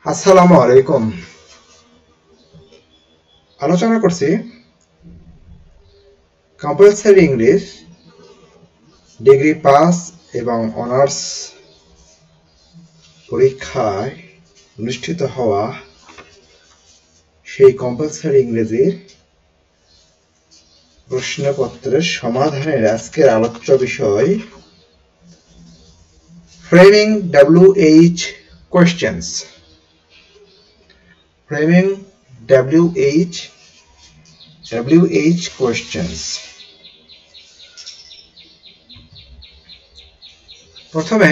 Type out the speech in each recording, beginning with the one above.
আসসালামু আলাইকুম। আলোচনা করছি কম্পালসারি ইংলিশ ডিগ্রি পাস এবং অনার্স পরীক্ষায় অনুষ্ঠিত হওয়া সেই কম্পালসারি ইংরেজির প্রশ্নপত্রের সমাধানের আজকের আলোচ্য বিষয় framing WH questions. Framing WH questions. প্রথমে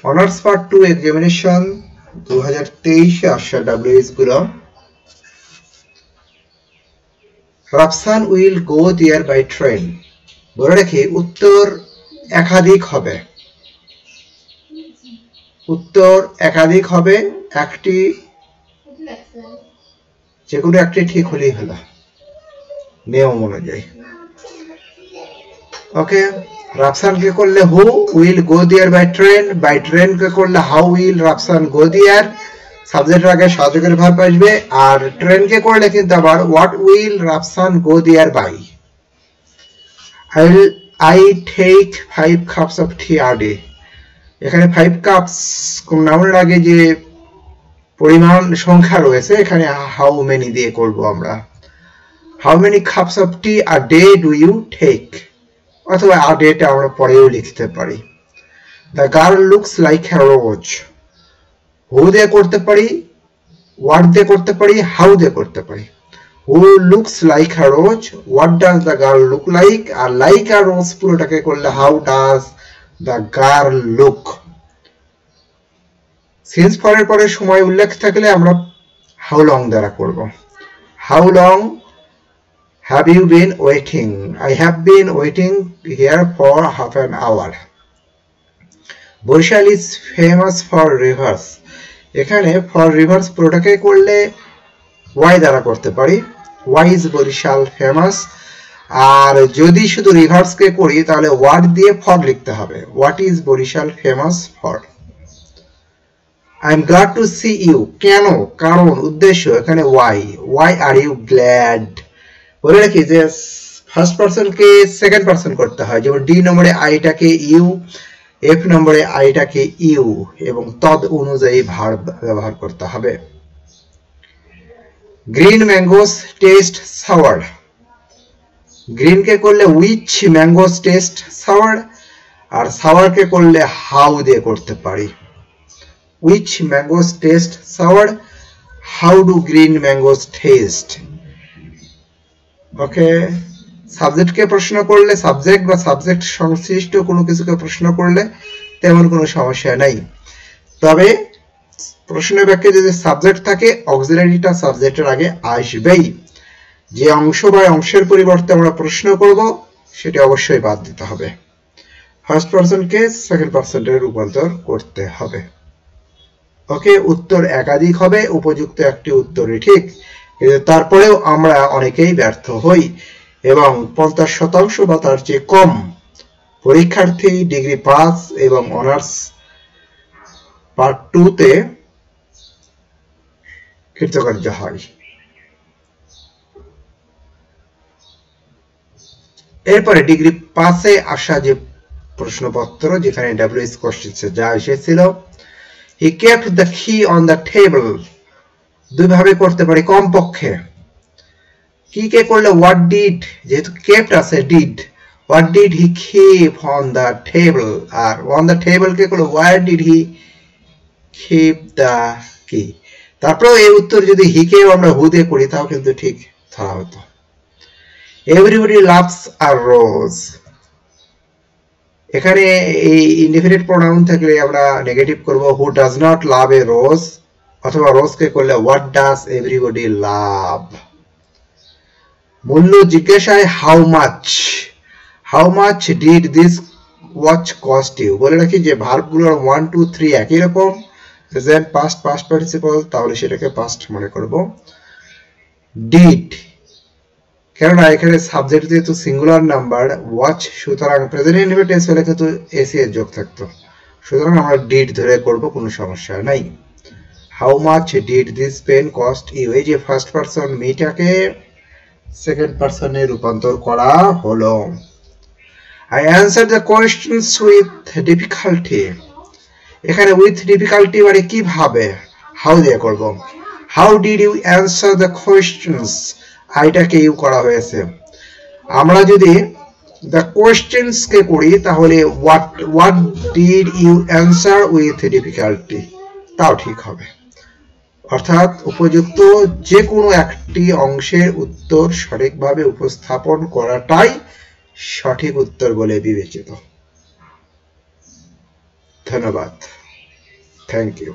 অনার্স পার্ট 2 এক্সামিনেশন 2023 এ আসা WH গুলো Rafsan will go there by train. বলে রাখি উত্তর একাধিক হবে, একটি যেকোনো একটি ঠিক হলেই হলো নিয়ম অনুযায়ী। ওকে, রাফসান কে করলে who will go there by train কে করলে how will Rafsan go there, সাবজেক্টের আগে সহযোগের ভার্ব আসবে। আর ট্রেন কে করলে কিন্তু আবার what will Rafsan go there by. I take 5 cups of tea a day. এখানে 5 কাপস কোন নাউনের আগে যে পরিমাণ সংখ্যা রয়েছে এখানে হাউ মেনি দিয়ে করব আমরা। How many cups of tea a day do you take, অথবা আ ডেটা আমরা পরেও লিখতে পারি। The girl looks like a rose. Who দিয়ে করতে পারি, হোয়াট দিয়ে করতে পারি, হাউ দিয়ে করতে পারি। Who looks like a rose, what does the girl look like. আর লাইক আ রোজ পুরোটাকে করলে how does the girl look. Since ফরের পরে সময় উল্লেখ থাকলে আমরা হাউ লং দ্বারা করব। How long have you been waiting? I have been waiting here for half an hour. Barishal is famous for rivers. এখানে ফর রিভার্স পুরোটাকে করলে ওয়াই দ্বারা করতে পারি, ওয়াই ইজ বরিশাল ফেমাস। আর যদি শুধু রিভার্সকে করি তাহলে হোয়াট দিয়ে ফর লিখতে হবে, what is Barishal famous for. I am glad to see you. কেন, কারণ, উদ্দেশ্য, এখানে ওয়াই আর ইউ গ্ল্যাড। বলে রাখি যে ফার্স্ট পারসনকে সেকেন্ড পারসন করতে হয়, যেমন ডি নম্বরে আইটাকে ইউ, এফ নম্বরে আইটাকে ইউ, এবং তদ অনুযায়ী ভার্ব ব্যবহার করতে হবে। Green mangoes taste sour. Green কে করলে উইচ ম্যাঙ্গোস টেস্ট সাওয়ার, আর সাওয়ার কে করলে হাউ দিয়ে করতে পারি। Which mangoes taste sour? How do green mangoes taste? Okay, subject কে প্রশ্ন করলে, সাবজেক্ট বা সাবজেক্ট সংশ্লিষ্ট কোনো কিছুকে প্রশ্ন করলে তেমন কোনো সমস্যা নাই। তবে প্রশ্নের বাক্যে যদি সাবজেক্ট থাকে অক্সিলারিটা সাবজেক্টের আগে আসবেই। যে অংশ বা অংশের পরিবর্তে আমরা প্রশ্ন করব সেটা অবশ্যই বাদ দিতে হবে। ফার্স্ট পারসনকে সেকেন্ড পারসনে রূপান্তর করতে হবে। ওকে, উত্তর একাধিক হবে, উপযুক্ত একটি উত্তরই ঠিক। কিন্তু তারপরেও আমরা অনেকেই ব্যর্থ হই এবং 50% বা তার চেয়ে কম পরীক্ষার্থী ডিগ্রি পাস এবং অনার্স পার্ট 2 তে কৃতকার্য হয়। এরপরে ডিগ্রি পাসে আসা যে প্রশ্নপত্র যেখানে WH কোশ্চেন্স যা এসেছিল, he kept the key on the table। দুই ভাবে করতে পারি কমপক্ষে। কি কে করলে what did, যেহেতু kept আছে did, what did he keep on the table। R on the table কে করলে where did he keep the key। তারপরে এই উত্তর যদি হি কে আমরা হু দিয়ে করি তাও কিন্তু ঠিক ধরা হতো। everybody loves a rose। এখানে এই ইনডিফিনিট প্রোনাউন থাকলে আমরা নেগেটিভ করব হু ডাজ নট লাভ এ রোজ, অথবা রোজ কে করলে হোয়াট ডাজ এভরিবডি লাভ। মূল্য জিজ্ঞাসায় how much did this watch cost you. বলে রাখি যে ভার্বগুলোর 1 2 3 একই রকম, প্রেজেন্ট পাস্ট পাস্ট পার্টিসিপল, তাহলে সেটাকে পাস্ট মনে করব। ডিড, কেননা এখানে সাবজেক্ট যেহেতু সিঙ্গুলার নাম্বার ওয়াচ, সুতরাং প্রেজেন্ট ইনডিফিনিট টেন্স হলে কিন্তু এসি এর যোগ থাকতো, সুতরাং আমরা ডিড ধরে করব, কোনো সমস্যা নাই। How much did this pen cost you, এই যে ফার্স্ট পারসন মিটাকে সেকেন্ড পারসনে রূপান্তর করা হলো। I answered the questions with difficulty, এখানে উইথ ডিফিকাল্টি মানে কিভাবে, হাউ দিয়ে করব। How did you answer the questions, আইটাকে ইউ করা হয়েছে। আমরা যদি দ্য কোয়েশ্চেনস কে করি তাহলে what did you answer with difficulty, তাও ঠিক হবে। অর্থাৎ উপযুক্ত যে কোনো একটি অংশের উত্তর সঠিকভাবে উপস্থাপন করাটাই সঠিক উত্তর বলে বিবেচিত। ধন্যবাদ। Thank you.